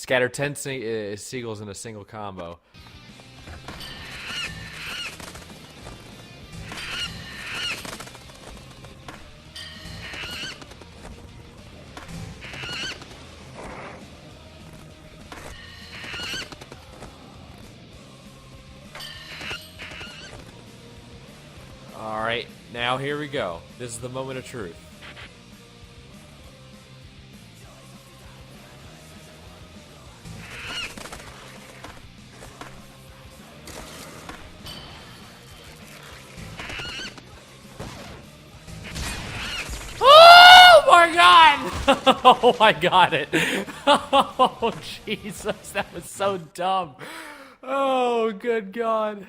Scatter 10 seagulls in a single combo. Alright, now here we go. This is the moment of truth. Oh my god! Oh, I got it. Oh, Jesus, that was so dumb. Oh, good God.